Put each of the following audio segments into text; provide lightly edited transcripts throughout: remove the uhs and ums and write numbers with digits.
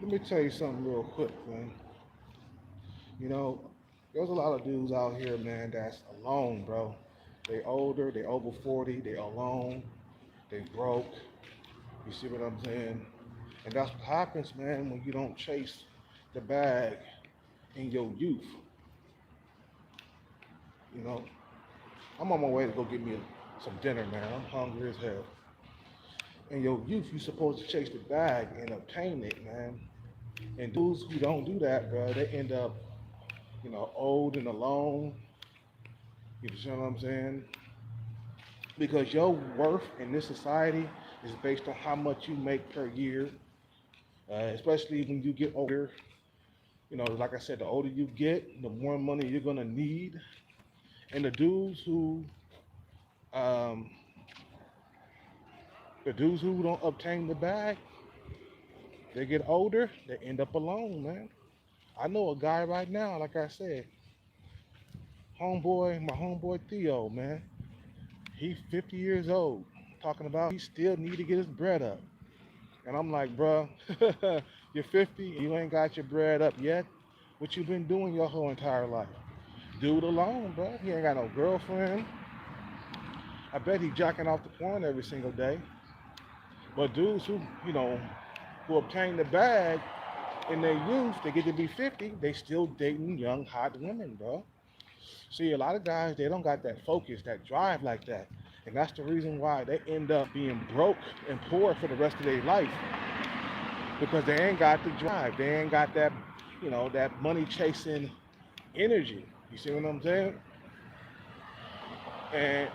Let me tell you something real quick, man. You know, there's a lot of dudes out here, man, that's alone, bro. They older, they over 40, they alone, they broke. You see what I'm saying? And that's what happens, man, when you don't chase the bag in your youth. You know, I'm on my way to go get me some dinner, man. I'm hungry as hell. In your youth, you're supposed to chase the bag and obtain it, man. And dudes who don't do that, bro, they end up, old and alone. You know what I'm saying? Because your worth in this society is based on how much you make per year, especially when you get older. Like I said, the older you get, the more money you're gonna need. And um, the dudes who don't obtain the bag, they get older, they end up alone, man. I know a guy right now, like I said, my homeboy Theo, man. He's 50 years old, talking about he still need to get his bread up. And I'm like, bro, you're 50, you ain't got your bread up yet. What you been doing your whole entire life? Dude alone, bro. He ain't got no girlfriend. I bet he jacking off the porn every single day. But dudes who obtain the bag in their youth, they get to be 50, they still dating young, hot women, bro. See, a lot of guys, they don't got that focus, that drive like that. And that's the reason why they end up being broke and poor for the rest of their life. Because they ain't got the drive. They ain't got that, that money chasing energy. You see what I'm saying? And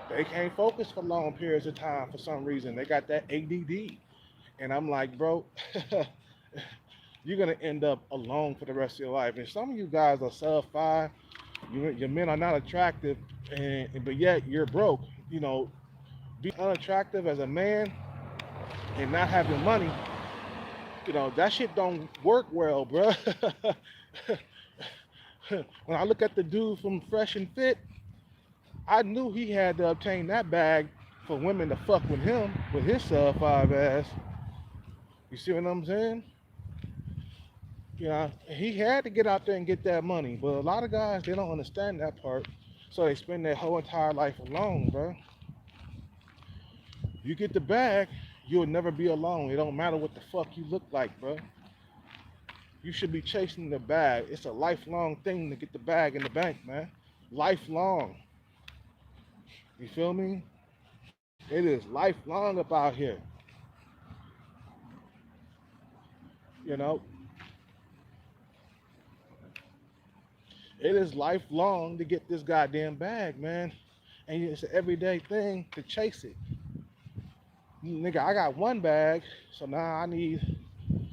they can't focus for long periods of time for some reason. They got that ADD. And I'm like, bro, you're gonna end up alone for the rest of your life. And some of you guys are sub 5. Your men are not attractive, but yet you're broke. You know, being unattractive as a man and not having money, that shit don't work well, bro. When I look at the dude from Fresh and Fit, I knew he had to obtain that bag for women to fuck with him with his sub 5 ass. You see what I'm saying? He had to get out there and get that money, but a lot of guys, they don't understand that part, so they spend their whole entire life alone, bro. You get the bag, you'll never be alone. It don't matter what the fuck you look like, bro. You should be chasing the bag. It's a lifelong thing to get the bag in the bank, man. Lifelong. You feel me? It is lifelong up out here. You know, it is lifelong to get this goddamn bag, man. And it's an everyday thing to chase it. Nigga, I got one bag, so now I need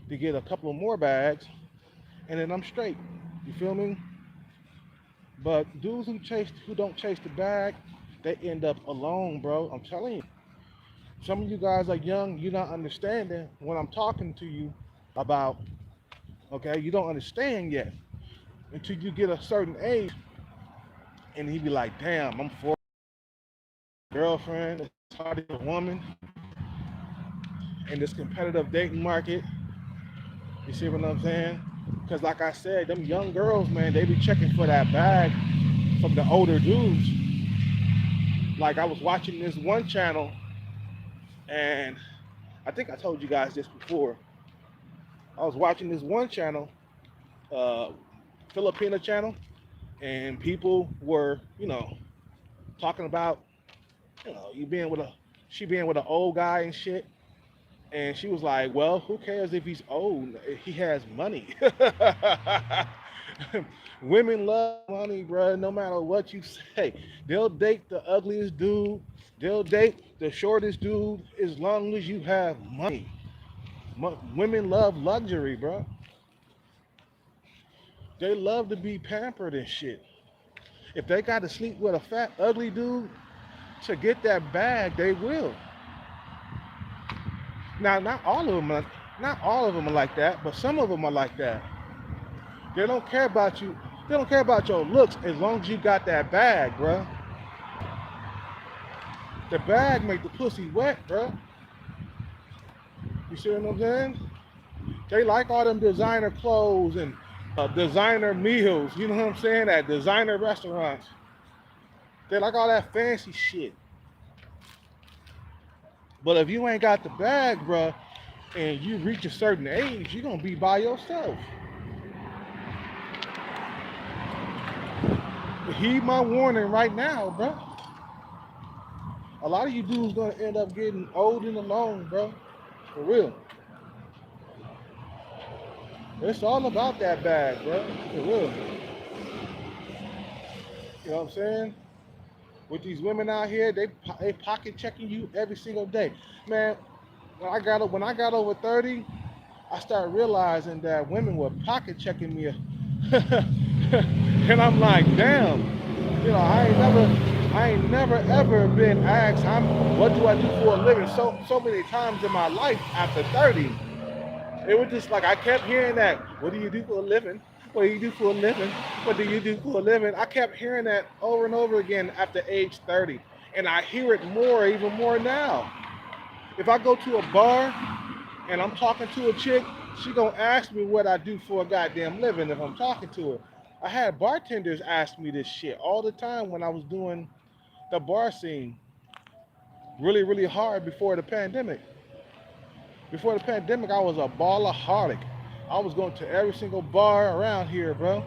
to get a couple of more bags, and then I'm straight. You feel me? But dudes who don't chase the bag, they end up alone, bro. I'm telling you. Some of you guys are young, you're not understanding what I'm talking to you about. Okay, you don't understand yet until you get a certain age, and he be like, "Damn, I'm 40, girlfriend. It's hard to get a woman in this competitive dating market." You see what I'm saying? Because like I said, them young girls, man, they be checking for that bag from the older dudes. Like I was watching this one channel, and I think I told you guys this before. I was watching this one channel, uh, Filipino channel, and people were, talking about, you being with she being with an old guy and shit. And she was like, well, who cares if he's old? He has money. Women love money, bro, no matter what you say. They'll date the ugliest dude. They'll date the shortest dude as long as you have money. Women love luxury, bro. They love to be pampered and shit. If they got to sleep with a fat, ugly dude to get that bag, they will. Now, not all of them are like that, but some of them are like that. They don't care about you. They don't care about your looks as long as you got that bag, bruh. The bag make the pussy wet, bruh. You see what I'm saying? They like all them designer clothes and designer meals. You know what I'm saying? At designer restaurants. They like all that fancy shit. But if you ain't got the bag, bruh, and you reach a certain age, you're gonna be by yourself. Heed my warning right now, bruh. A lot of you dudes gonna end up getting old and alone, bro. For real. It's all about that bag, bro. For real. You know what I'm saying? With these women out here, they pocket checking you every single day. Man, when I got over 30, I started realizing that women were pocket checking me. And I'm like, damn, I ain't never ever been asked what do I do for a living so many times in my life after 30. It was just like I kept hearing that. What do you do for a living? What do you do for a living? What do you do for a living? I kept hearing that over and over again after age 30. And I hear it more, even more now. If I go to a bar and I'm talking to a chick, she gonna ask me what I do for a goddamn living if I'm talking to her. I had bartenders ask me this shit all the time when I was doing the bar scene really, really hard before the pandemic. Before the pandemic, I was a ballaholic. I was going to every single bar around here, bro.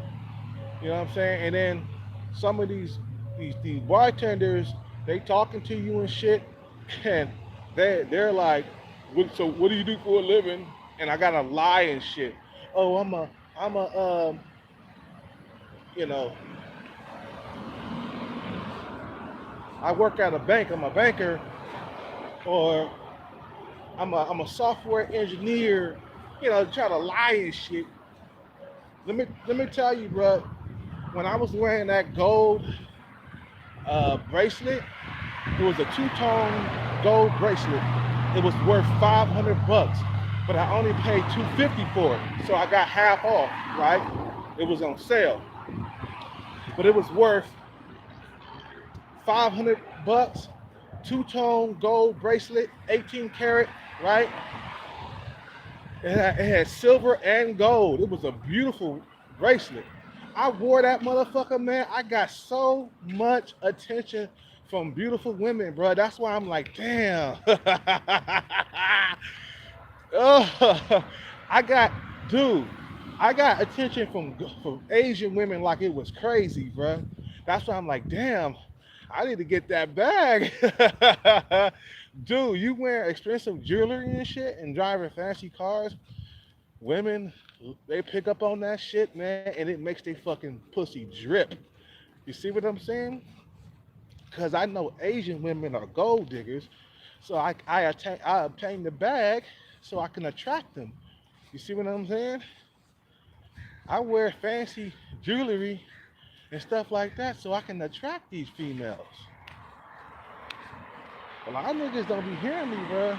You know what I'm saying? And then some of these bartenders, they talking to you and shit, and they're like, so what do you do for a living? And I gotta lie and shit. Oh, I'm a you know, I work at a bank. I'm a banker, or I'm a software engineer. You know, try to lie and shit. Let me tell you, bro. When I was wearing that gold bracelet, it was a two-tone gold bracelet. It was worth 500 bucks, but I only paid 250 for it, so I got half off. Right? It was on sale, but it was worth 500 bucks. Two-tone gold bracelet, 18 karat. Right? It had silver and gold. It was a beautiful bracelet. I wore that motherfucker, man. I got so much attention from beautiful women, bro. That's why I'm like, damn. Oh, I got, dude, I got attention from Asian women like it was crazy, bro. That's why I'm like, damn, I need to get that bag. Dude, you wear expensive jewelry and shit and driving fancy cars, women, they pick up on that shit, man, and it makes their fucking pussy drip. You see what I'm saying? Because I know Asian women are gold diggers, so I obtain the bag so I can attract them. You see what I'm saying? I wear fancy jewelry and stuff like that so I can attract these females. A lot of niggas don't be hearing me, bro.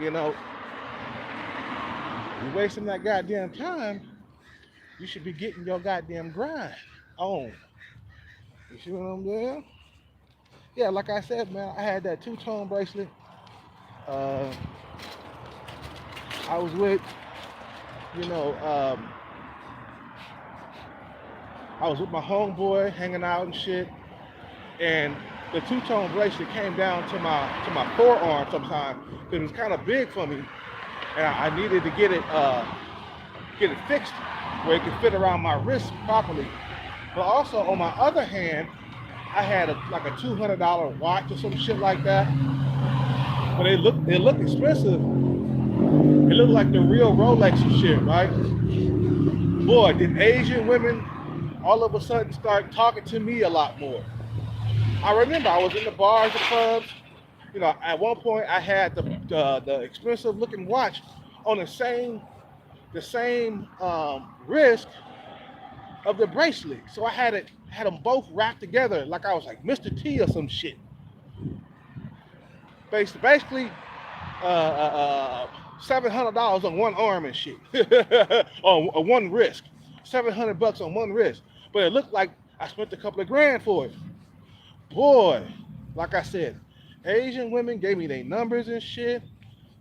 You know, you wasting that goddamn time. You should be getting your goddamn grind on. You see what I'm doing? Yeah, like I said, man, I had that two-tone bracelet. Uh, I was with, you know, I was with my homeboy hanging out and shit, and the two-tone bracelet came down to my forearm sometime because it was kind of big for me, and I needed to get it fixed where it could fit around my wrist properly. But also on my other hand, I had like a $200 watch or some shit like that. But it looked expensive. It looked like the real Rolex and shit, right? Boy, did Asian women all of a sudden start talking to me a lot more. I remember I was in the bars and clubs. You know, at one point I had the expensive looking watch on the same wrist of the bracelet. So I had them both wrapped together like I was like Mr. T or some shit. Basically, $700 on one arm and shit, on one wrist, 700 bucks on one wrist. But it looked like I spent a couple of grand for it. Boy, like I said, Asian women gave me their numbers and shit,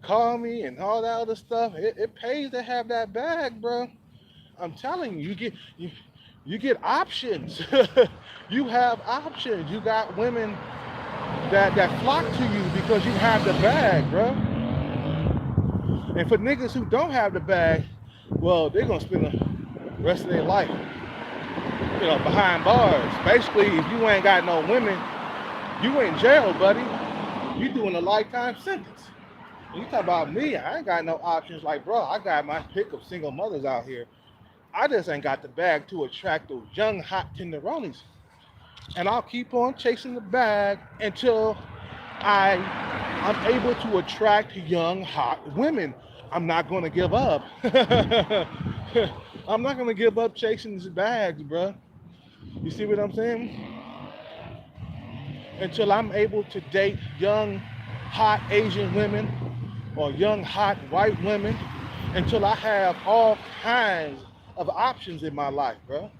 call me and all that other stuff. It pays to have that bag, bro. I'm telling you, you get options. You have options. You got women that flock to you because you have the bag, bro. And for niggas who don't have the bag, well, they're gonna spend the rest of their life, behind bars. Basically, if you ain't got no women, you in jail, buddy. You doing a lifetime sentence. And you talk about me, I ain't got no options. Like, bro, I got my pick of single mothers out here. I just ain't got the bag to attract those young, hot tenderonis. And I'll keep on chasing the bag until I I'm able to attract young, hot women. I'm not gonna give up. I'm not gonna give up chasing these bags, bro. You see what I'm saying? Until I'm able to date young, hot Asian women or young, hot white women, until I have all kinds of options in my life, bro.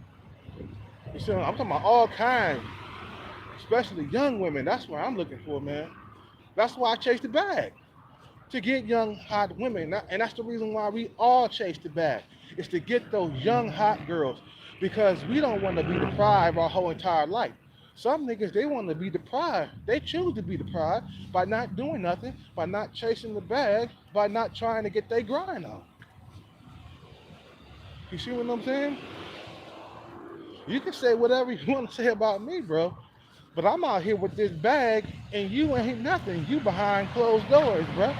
You see, I'm talking about all kinds, especially young women. That's what I'm looking for, man. That's why I chase the bag, to get young, hot women. And that's the reason why we all chase the bag, is to get those young, hot girls, because we don't want to be deprived our whole entire life. Some niggas, they want to be deprived. They choose to be deprived by not doing nothing, by not chasing the bag, by not trying to get their grind on. You see what I'm saying? You can say whatever you want to say about me, bro. But I'm out here with this bag, and you ain't nothing. You behind closed doors, bro.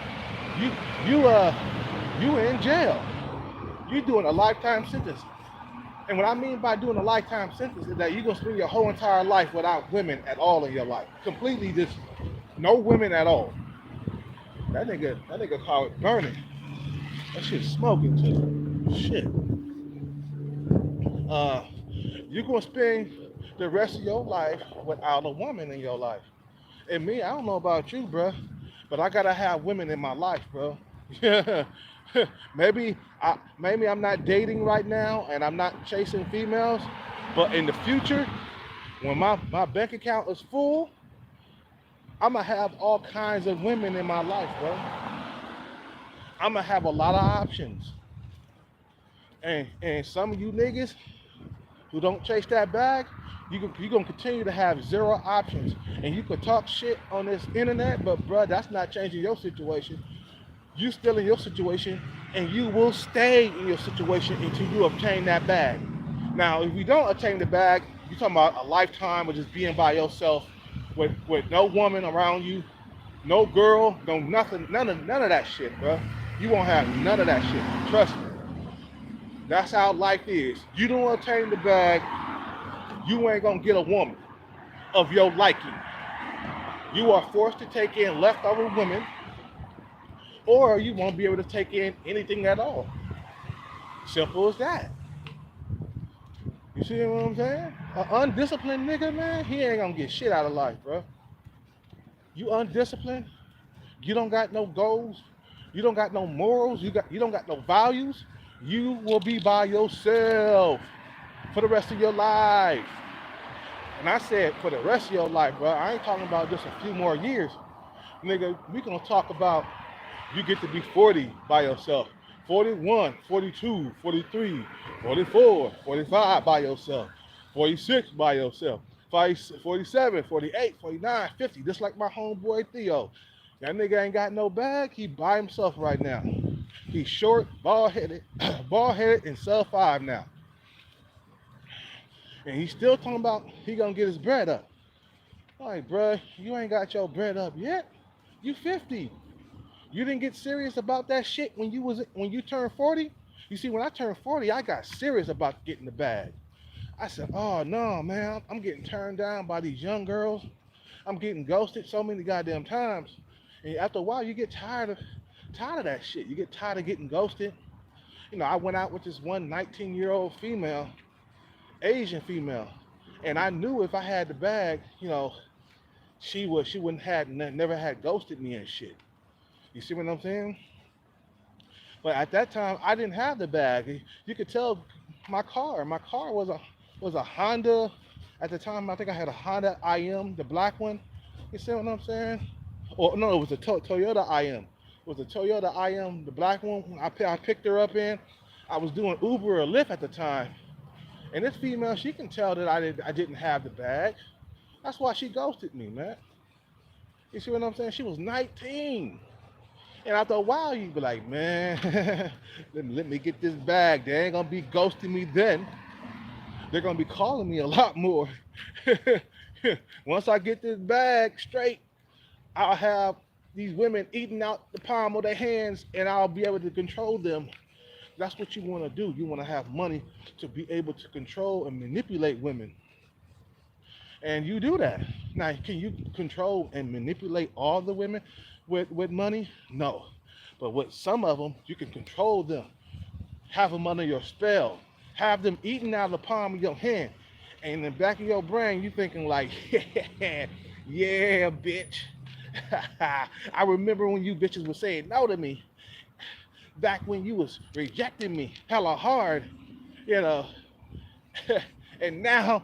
You you in jail. You doing a lifetime sentence. And what I mean by doing a lifetime sentence is that you're gonna spend your whole entire life without women at all in your life. Completely just no women at all. That nigga call it burning. That shit's smoking too. Shit. Uh, you're gonna spend the rest of your life without a woman in your life. And me, I don't know about you, bro, but I gotta have women in my life, bro. maybe I'm not dating right now and I'm not chasing females, but in the future, when my bank account is full, I'm gonna have all kinds of women in my life, bro. I'm gonna have a lot of options. And some of you niggas who don't chase that bag, you gonna continue to have zero options. And you could talk shit on this internet, but bro, that's not changing your situation. You still in your situation, and you will stay in your situation until you obtain that bag. Now, if you don't obtain the bag, you're talking about a lifetime of just being by yourself with no woman around you, no girl, no nothing, none of that shit, bro. You won't have none of that shit. Trust me. That's how life is. You don't obtain the bag, you ain't gonna get a woman of your liking. You are forced to take in leftover women, or you won't be able to take in anything at all. Simple as that. You see what I'm saying? An undisciplined nigga, man, he ain't gonna get shit out of life, bro. You undisciplined, you don't got no goals, you don't got no morals, you don't got no values, you will be by yourself for the rest of your life. And I said for the rest of your life, bro. I ain't talking about just a few more years. Nigga, we gonna talk about you get to be 40 by yourself, 41, 42, 43, 44, 45 by yourself, 46 by yourself, 47, 48, 49, 50, just like my homeboy Theo. That nigga ain't got no bag, he by himself right now. He's short, bald-headed, bald-headed, and sub 5 now. And he's still talking about he gonna get his bread up. Like, bruh, you ain't got your bread up yet. You 50. You didn't get serious about that shit when you turned 40. You see, when I turned 40, I got serious about getting the bag. I said, oh no, man, I'm getting turned down by these young girls. I'm getting ghosted so many goddamn times. And after a while, you get tired of that shit. You get tired of getting ghosted. I went out with this one 19-year-old female, Asian female, and I knew if I had the bag, she wouldn't have never had ghosted me and shit. You see what I'm saying? But at that time, I didn't have the bag. You could tell my car. My car was a Honda. At the time, I think I had a Honda IM, the black one. You see what I'm saying? Or no, it was a Toyota IM. was a Toyota IM, the black one. I picked her up in. I was doing Uber or Lyft at the time, and this female, she can tell that I didn't have the bag. That's why she ghosted me, man. You see what I'm saying? She was 19. And after a while, you be like, man, let me get this bag. They ain't gonna be ghosting me then. They're gonna be calling me a lot more. Once I get this bag straight, I'll have these women eating out the palm of their hands and I'll be able to control them. That's what you want to do. You want to have money to be able to control and manipulate women. And you do that. Now, can you control and manipulate all the women with money? No. But with some of them, you can control them, have them under your spell, have them eating out of the palm of your hand. And in the back of your brain, you thinking like, yeah, bitch. I remember when you bitches were saying no to me. Back when you was rejecting me hella hard, you know. And now,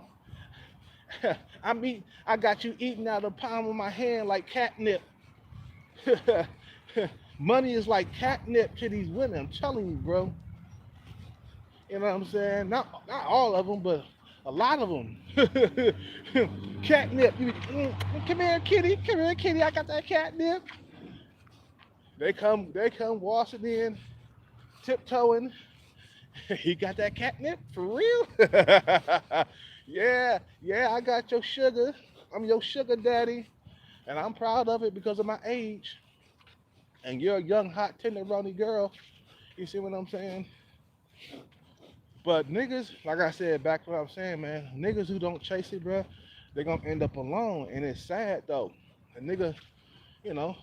I got you eating out of the palm of my hand like catnip. Money is like catnip to these women. I'm telling you, bro. You know what I'm saying? Not all of them, but a lot of them. Catnip. Come here, kitty. Come here, kitty. I got that catnip. They come waltzing in, tiptoeing. He got that catnip for real? Yeah, I got your sugar. I'm your sugar daddy. And I'm proud of it because of my age. And you're a young, hot, tenderoni girl. You see what I'm saying? But niggas, like I said, back to what I'm saying, man, niggas who don't chase it, bro, they're going to end up alone. And it's sad, though. A nigga, you know,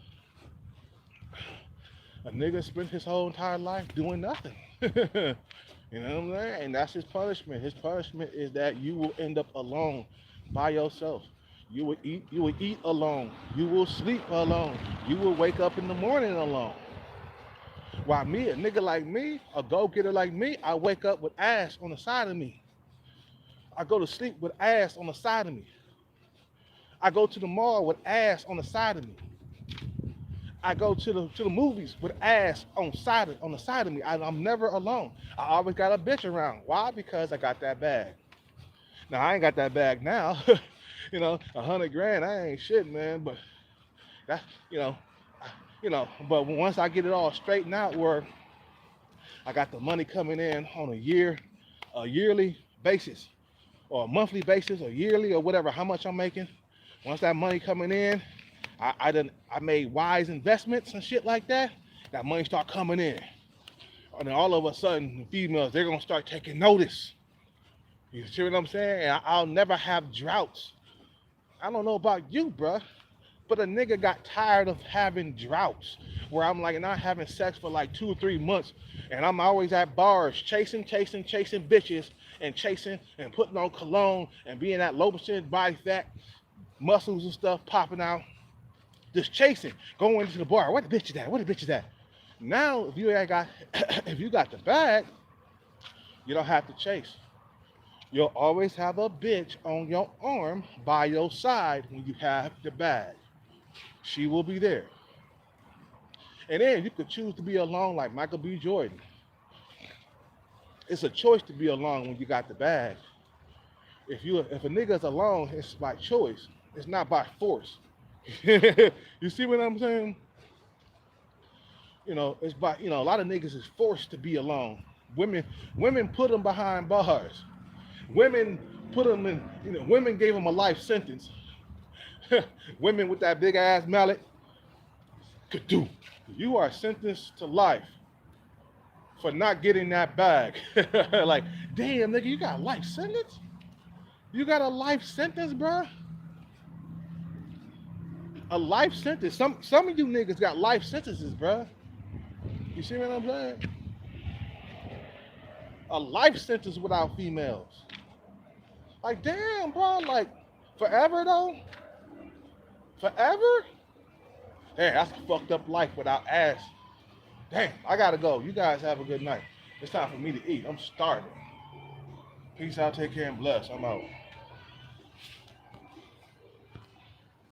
a nigga spent his whole entire life doing nothing. You know what I'm saying? And that's his punishment. His punishment is that you will end up alone by yourself. You will eat alone. You will sleep alone. You will wake up in the morning alone. While me, a nigga like me, a go-getter like me, I wake up with ass on the side of me. I go to sleep with ass on the side of me. I go to the mall with ass on the side of me. I go to the movies with ass on the side of me. I'm never alone. I always got a bitch around. Why? Because I got that bag. Now I ain't got that bag now. You know, 100 grand, I ain't shit, man. But that, but once I get it all straightened out, where I got the money coming in on a yearly basis, or a monthly basis, or yearly, or whatever, how much I'm making. Once that money coming in, I made wise investments and shit like that. That money start coming in, and then all of a sudden, the females, they're gonna start taking notice. You see what I'm saying? And I'll never have droughts. I don't know about you, bruh, but a nigga got tired of having droughts where I'm like not having sex for like 2 or 3 months, and I'm always at bars chasing bitches and chasing and putting on cologne and being that low percentage body fat, muscles and stuff popping out, just chasing, going into the bar. Where the bitch is at? Where the bitch is at? Now, if you got the bag, you don't have to chase. You'll always have a bitch on your arm by your side when you have the bag. She will be there. And then you could choose to be alone like Michael B. Jordan. It's a choice to be alone when you got the bag. If a nigga's alone, it's by choice. It's not by force. You see what I'm saying? You know, it's by, a lot of niggas is forced to be alone. Women put them behind bars. Women put them in, women gave them a life sentence. Women with that big ass mallet could do. You are sentenced to life for not getting that bag. Like, damn, nigga, you got a life sentence? You got a life sentence, bro? A life sentence. Some of you niggas got life sentences, bro. You see what I'm saying? A life sentence without females. Like, damn, bro, like, forever, though? Forever? Hey, that's a fucked up life without ass. Damn, I gotta go. You guys have a good night. It's time for me to eat. I'm starving. Peace out, take care, and bless. I'm out.